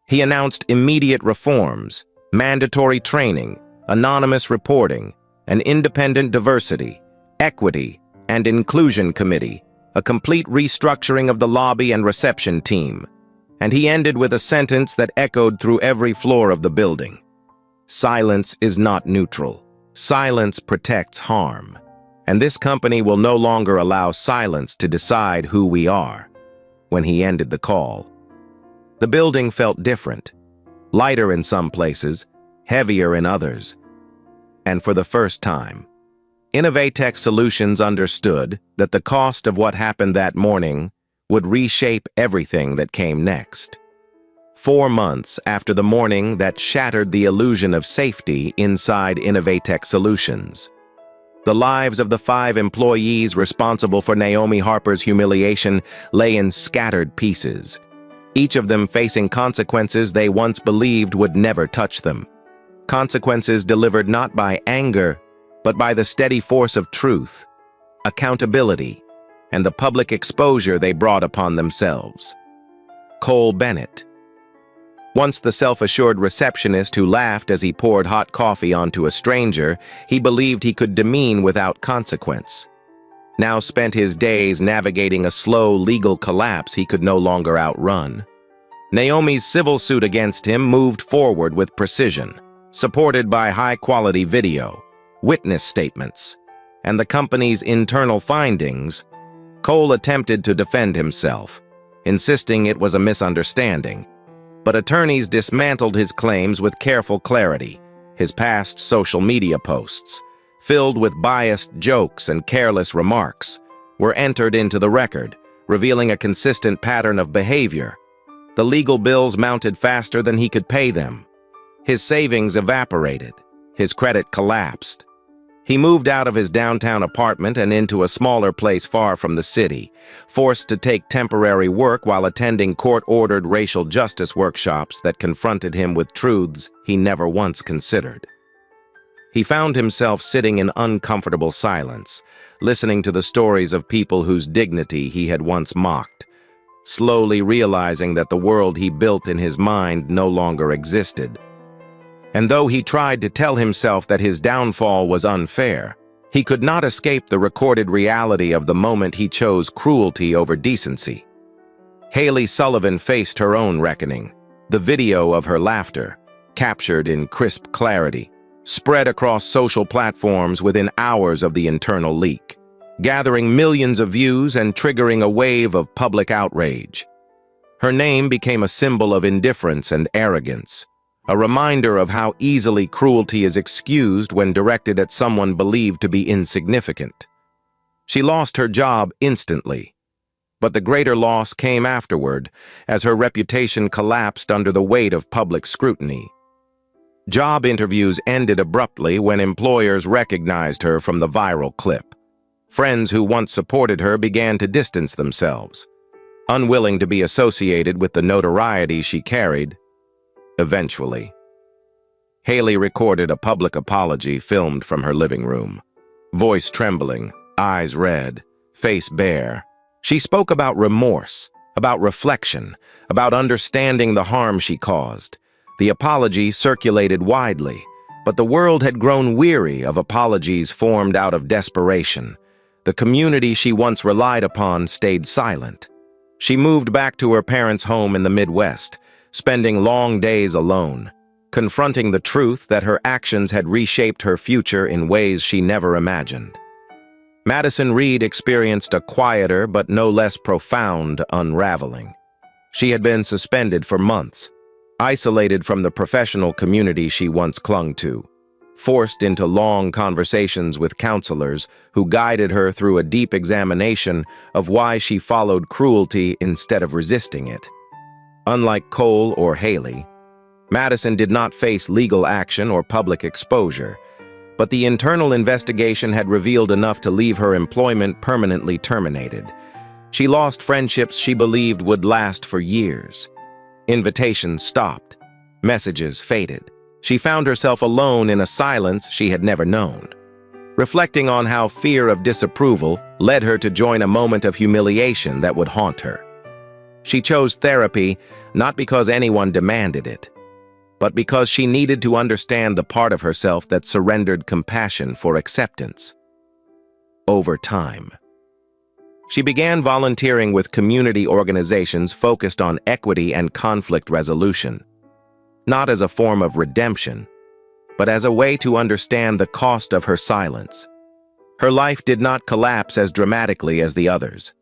He announced immediate reforms, mandatory training, anonymous reporting, an independent diversity, equity, and inclusion committee, a complete restructuring of the lobby and reception team. And he ended with a sentence that echoed through every floor of the building. Silence is not neutral. Silence protects harm. And this company will no longer allow silence to decide who we are. When he ended the call, the building felt different, lighter in some places, heavier in others. And for the first time, Innovatech Solutions understood that the cost of what happened that morning would reshape everything that came next. 4 months after the morning that shattered the illusion of safety inside Innovatech Solutions, the lives of the 5 employees responsible for Naomi Harper's humiliation lay in scattered pieces, each of them facing consequences they once believed would never touch them. Consequences delivered not by anger, but by the steady force of truth, accountability, and the public exposure they brought upon themselves. Cole Bennett. Once the self-assured receptionist who laughed as he poured hot coffee onto a stranger he believed he could demean without consequence, now spent his days navigating a slow legal collapse he could no longer outrun. Naomi's civil suit against him moved forward with precision, supported by high-quality video, witness statements, and the company's internal findings. Cole attempted to defend himself, insisting it was a misunderstanding, but attorneys dismantled his claims with careful clarity. His past social media posts, filled with biased jokes and careless remarks, were entered into the record, revealing a consistent pattern of behavior. The legal bills mounted faster than he could pay them. His savings evaporated. His credit collapsed. He moved out of his downtown apartment and into a smaller place far from the city, forced to take temporary work while attending court-ordered racial justice workshops that confronted him with truths he never once considered. He found himself sitting in uncomfortable silence, listening to the stories of people whose dignity he had once mocked, slowly realizing that the world he built in his mind no longer existed. And though he tried to tell himself that his downfall was unfair, he could not escape the recorded reality of the moment he chose cruelty over decency. Haley Sullivan faced her own reckoning. The video of her laughter, captured in crisp clarity, spread across social platforms within hours of the internal leak, gathering millions of views and triggering a wave of public outrage. Her name became a symbol of indifference and arrogance, a reminder of how easily cruelty is excused when directed at someone believed to be insignificant. She lost her job instantly, but the greater loss came afterward as her reputation collapsed under the weight of public scrutiny. Job interviews ended abruptly when employers recognized her from the viral clip. Friends who once supported her began to distance themselves, unwilling to be associated with the notoriety she carried. Eventually, Haley recorded a public apology filmed from her living room. Voice trembling, eyes red, face bare. She spoke about remorse, about reflection, about understanding the harm she caused. The apology circulated widely, but the world had grown weary of apologies formed out of desperation. The community she once relied upon stayed silent. She moved back to her parents' home in the Midwest, spending long days alone, confronting the truth that her actions had reshaped her future in ways she never imagined. Madison Reed experienced a quieter but no less profound unraveling. She had been suspended for months, isolated from the professional community she once clung to, forced into long conversations with counselors who guided her through a deep examination of why she followed cruelty instead of resisting it. Unlike Cole or Haley, Madison did not face legal action or public exposure, but the internal investigation had revealed enough to leave her employment permanently terminated. She lost friendships she believed would last for years. Invitations stopped. Messages faded. She found herself alone in a silence she had never known. Reflecting on how fear of disapproval led her to join a moment of humiliation that would haunt her. She chose therapy not because anyone demanded it, but because she needed to understand the part of herself that surrendered compassion for acceptance. Over time, she began volunteering with community organizations focused on equity and conflict resolution, not as a form of redemption, but as a way to understand the cost of her silence. Her life did not collapse as dramatically as the others,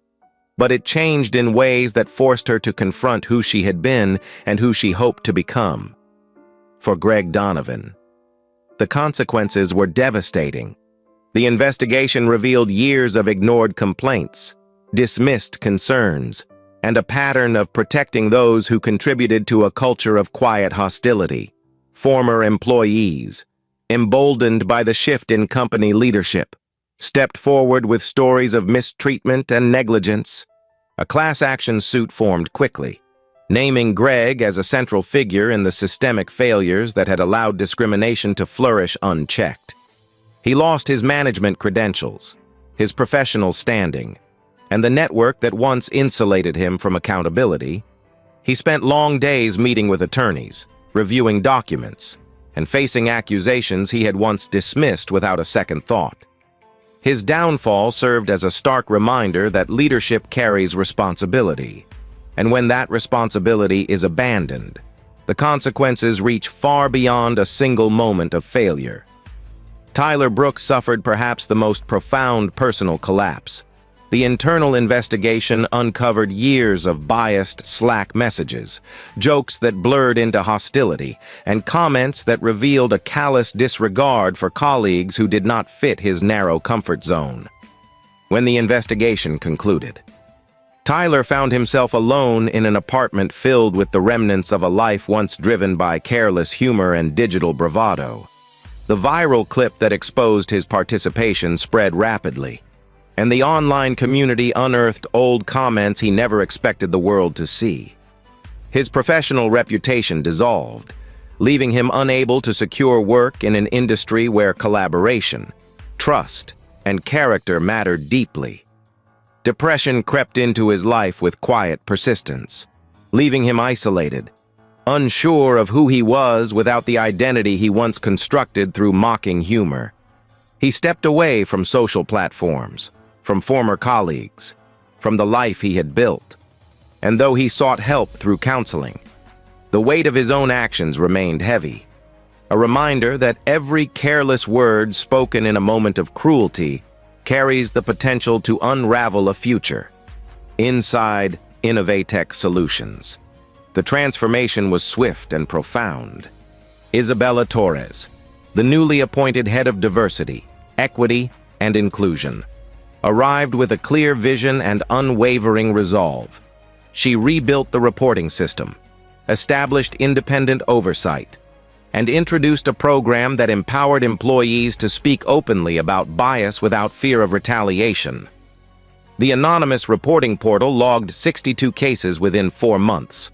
but it changed in ways that forced her to confront who she had been and who she hoped to become. For Greg Donovan, the consequences were devastating. The investigation revealed years of ignored complaints, dismissed concerns, and a pattern of protecting those who contributed to a culture of quiet hostility. Former employees, emboldened by the shift in company leadership, stepped forward with stories of mistreatment and negligence. A class action suit formed quickly, naming Greg as a central figure in the systemic failures that had allowed discrimination to flourish unchecked. He lost his management credentials, his professional standing, and the network that once insulated him from accountability. He spent long days meeting with attorneys, reviewing documents, and facing accusations he had once dismissed without a second thought. His downfall served as a stark reminder that leadership carries responsibility, and when that responsibility is abandoned, the consequences reach far beyond a single moment of failure. Tyler Brooks suffered perhaps the most profound personal collapse. The internal investigation uncovered years of biased Slack messages, jokes that blurred into hostility, and comments that revealed a callous disregard for colleagues who did not fit his narrow comfort zone. When the investigation concluded, Tyler found himself alone in an apartment filled with the remnants of a life once driven by careless humor and digital bravado. The viral clip that exposed his participation spread rapidly, and the online community unearthed old comments he never expected the world to see. His professional reputation dissolved, leaving him unable to secure work in an industry where collaboration, trust, and character mattered deeply. Depression crept into his life with quiet persistence, leaving him isolated, unsure of who he was without the identity he once constructed through mocking humor. He stepped away from social platforms, from former colleagues, from the life he had built. And though he sought help through counseling, the weight of his own actions remained heavy. A reminder that every careless word spoken in a moment of cruelty carries the potential to unravel a future. Inside Innovatech Solutions, the transformation was swift and profound. Isabella Torres, the newly appointed head of diversity, equity, and inclusion, arrived with a clear vision and unwavering resolve. She rebuilt the reporting system, established independent oversight, and introduced a program that empowered employees to speak openly about bias without fear of retaliation. The anonymous reporting portal logged 62 cases within 4 months,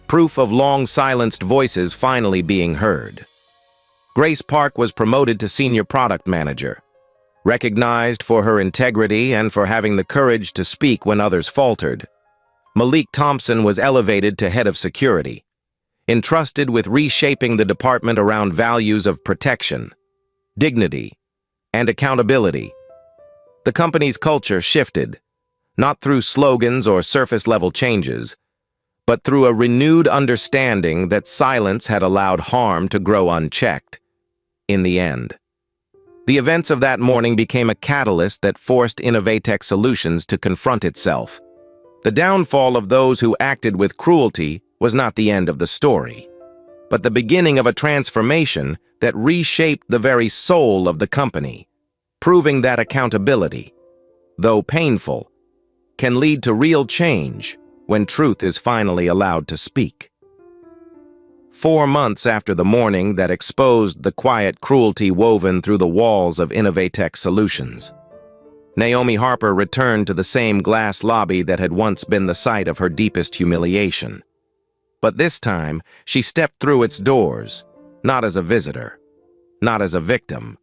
proof of long-silenced voices finally being heard. Grace Park was promoted to Senior Product Manager, recognized for her integrity and for having the courage to speak when others faltered. Malik Thompson was elevated to Head of Security, entrusted with reshaping the department around values of protection, dignity, and accountability. The company's culture shifted, not through slogans or surface-level changes, but through a renewed understanding that silence had allowed harm to grow unchecked. In the end, the events of that morning became a catalyst that forced Innovatech Solutions to confront itself. The downfall of those who acted with cruelty was not the end of the story, but the beginning of a transformation that reshaped the very soul of the company, proving that accountability, though painful, can lead to real change when truth is finally allowed to speak. 4 months after the morning that exposed the quiet cruelty woven through the walls of Innovatech Solutions, Naomi Harper returned to the same glass lobby that had once been the site of her deepest humiliation. But this time, she stepped through its doors, not as a visitor, not as a victim,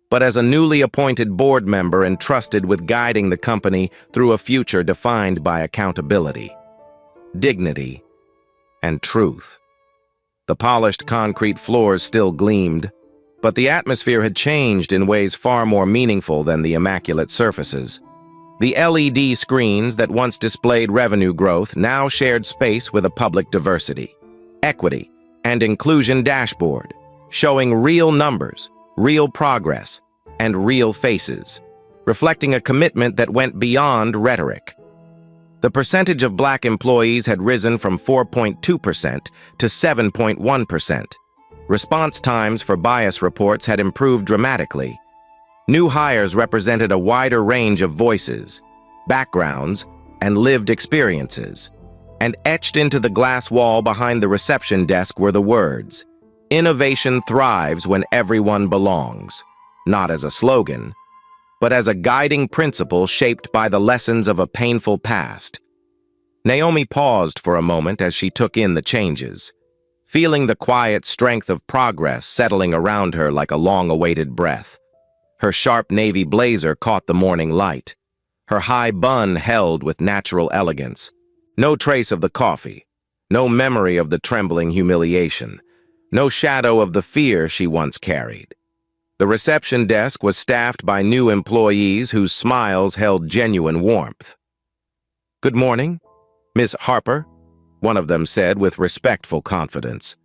but as a newly appointed board member entrusted with guiding the company through a future defined by accountability, dignity, and truth. The polished concrete floors still gleamed, but the atmosphere had changed in ways far more meaningful than the immaculate surfaces. The LED screens that once displayed revenue growth now shared space with a public diversity, equity, and inclusion dashboard, showing real numbers, real progress, and real faces, reflecting a commitment that went beyond rhetoric. The percentage of Black employees had risen from 4.2% to 7.1%. Response times for bias reports had improved dramatically. New hires represented a wider range of voices, backgrounds, and lived experiences. And etched into the glass wall behind the reception desk were the words, "Innovation thrives when everyone belongs," not as a slogan, but as a guiding principle shaped by the lessons of a painful past. Naomi paused for a moment as she took in the changes, feeling the quiet strength of progress settling around her like a long-awaited breath. Her sharp navy blazer caught the morning light, her high bun held with natural elegance. No trace of the coffee, no memory of the trembling humiliation, no shadow of the fear she once carried. The reception desk was staffed by new employees whose smiles held genuine warmth. "Good morning, Miss Harper," one of them said with respectful confidence,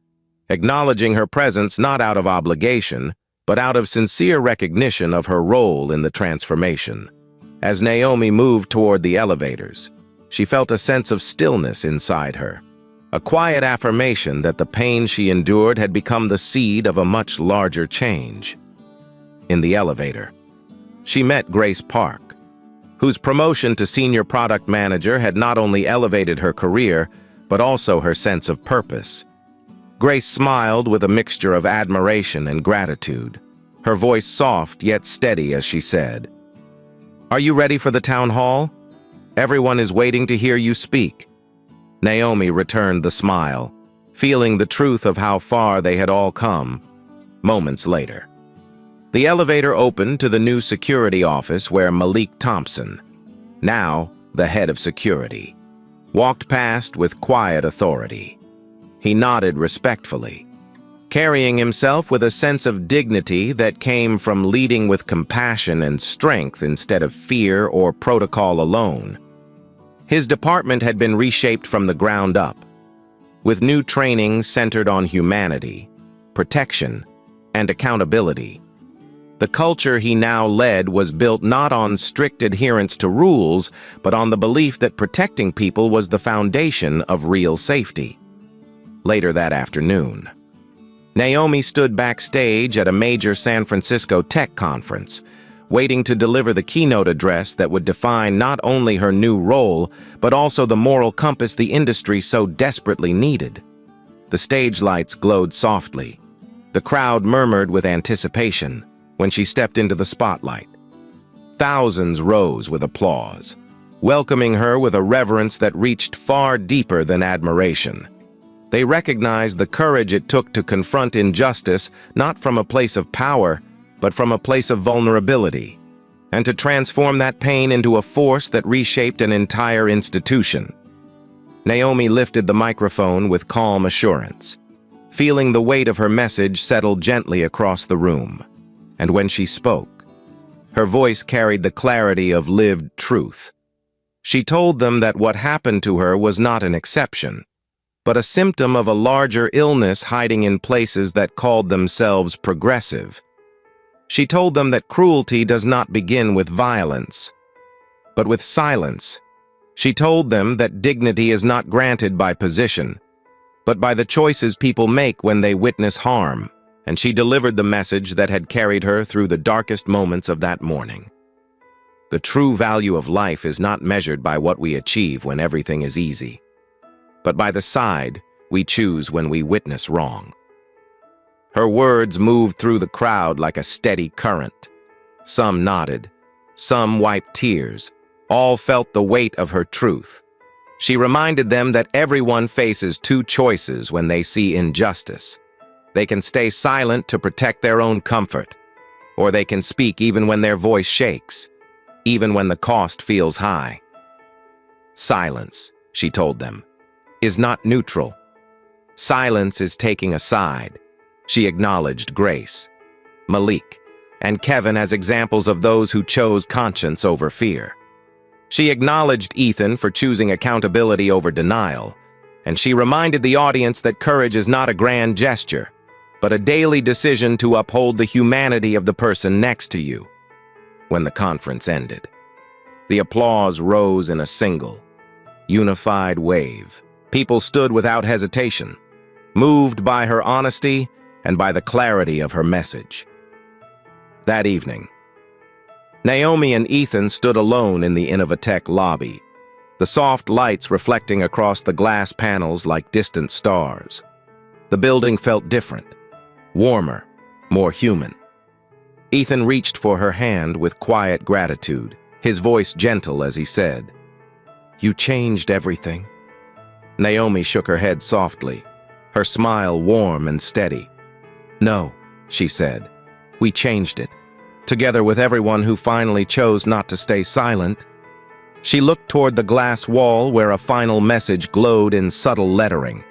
acknowledging her presence not out of obligation, but out of sincere recognition of her role in the transformation. As Naomi moved toward the elevators, she felt a sense of stillness inside her, a quiet affirmation that the pain she endured had become the seed of a much larger change. In the elevator, she met Grace Park, whose promotion to senior product manager had not only elevated her career, but also her sense of purpose. Grace smiled with a mixture of admiration and gratitude, her voice soft yet steady as she said, "Are you ready for the town hall? Everyone is waiting to hear you speak." Naomi returned the smile, feeling the truth of how far they had all come. Moments later, the elevator opened to the new security office where Malik Thompson, now the head of security, walked past with quiet authority. He nodded respectfully, carrying himself with a sense of dignity that came from leading with compassion and strength instead of fear or protocol alone. His department had been reshaped from the ground up, with new training centered on humanity, protection, and accountability. The culture he now led was built not on strict adherence to rules, but on the belief that protecting people was the foundation of real safety. Later that afternoon, Naomi stood backstage at a major San Francisco tech conference, waiting to deliver the keynote address that would define not only her new role, but also the moral compass the industry so desperately needed. The stage lights glowed softly. The crowd murmured with anticipation when she stepped into the spotlight. Thousands rose with applause, welcoming her with a reverence that reached far deeper than admiration. They recognized the courage it took to confront injustice not from a place of power, but from a place of vulnerability, and to transform that pain into a force that reshaped an entire institution. Naomi lifted the microphone with calm assurance, feeling the weight of her message settle gently across the room. And when she spoke, her voice carried the clarity of lived truth. She told them that what happened to her was not an exception, but a symptom of a larger illness hiding in places that called themselves progressive. She told them that cruelty does not begin with violence, but with silence. She told them that dignity is not granted by position, but by the choices people make when they witness harm, and she delivered the message that had carried her through the darkest moments of that morning. The true value of life is not measured by what we achieve when everything is easy, but by the side we choose when we witness wrong. Her words moved through the crowd like a steady current. Some nodded, some wiped tears. All felt the weight of her truth. She reminded them that everyone faces two choices when they see injustice. They can stay silent to protect their own comfort, or they can speak even when their voice shakes, even when the cost feels high. Silence, she told them, is not neutral. Silence is taking a side. She acknowledged Grace, Malik, and Kevin as examples of those who chose conscience over fear. She acknowledged Ethan for choosing accountability over denial, and she reminded the audience that courage is not a grand gesture, but a daily decision to uphold the humanity of the person next to you. When the conference ended, the applause rose in a single, unified wave. People stood without hesitation, moved by her honesty and by the clarity of her message. That evening, Naomi and Ethan stood alone in the Innovatech lobby, the soft lights reflecting across the glass panels like distant stars. The building felt different, warmer, more human. Ethan reached for her hand with quiet gratitude, his voice gentle as he said, "You changed everything." Naomi shook her head softly, her smile warm and steady. "No," she said, "we changed it, together with everyone who finally chose not to stay silent." She looked toward the glass wall where a final message glowed in subtle lettering,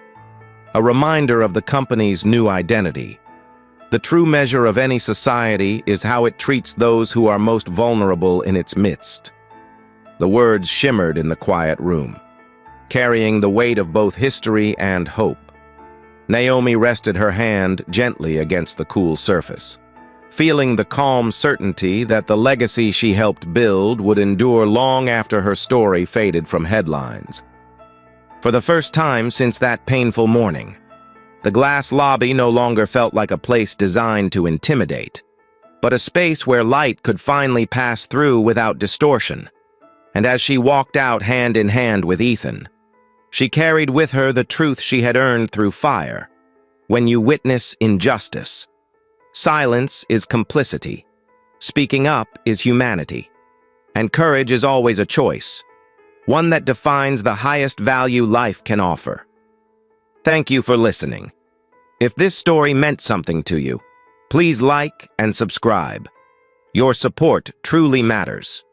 a reminder of the company's new identity. The true measure of any society is how it treats those who are most vulnerable in its midst. The words shimmered in the quiet room, carrying the weight of both history and hope. Naomi rested her hand gently against the cool surface, feeling the calm certainty that the legacy she helped build would endure long after her story faded from headlines. For the first time since that painful morning, the glass lobby no longer felt like a place designed to intimidate, but a space where light could finally pass through without distortion. And as she walked out hand in hand with Ethan, she carried with her the truth she had earned through fire. When you witness injustice, silence is complicity. Speaking up is humanity. And courage is always a choice, one that defines the highest value life can offer. Thank you for listening. If this story meant something to you, please like and subscribe. Your support truly matters.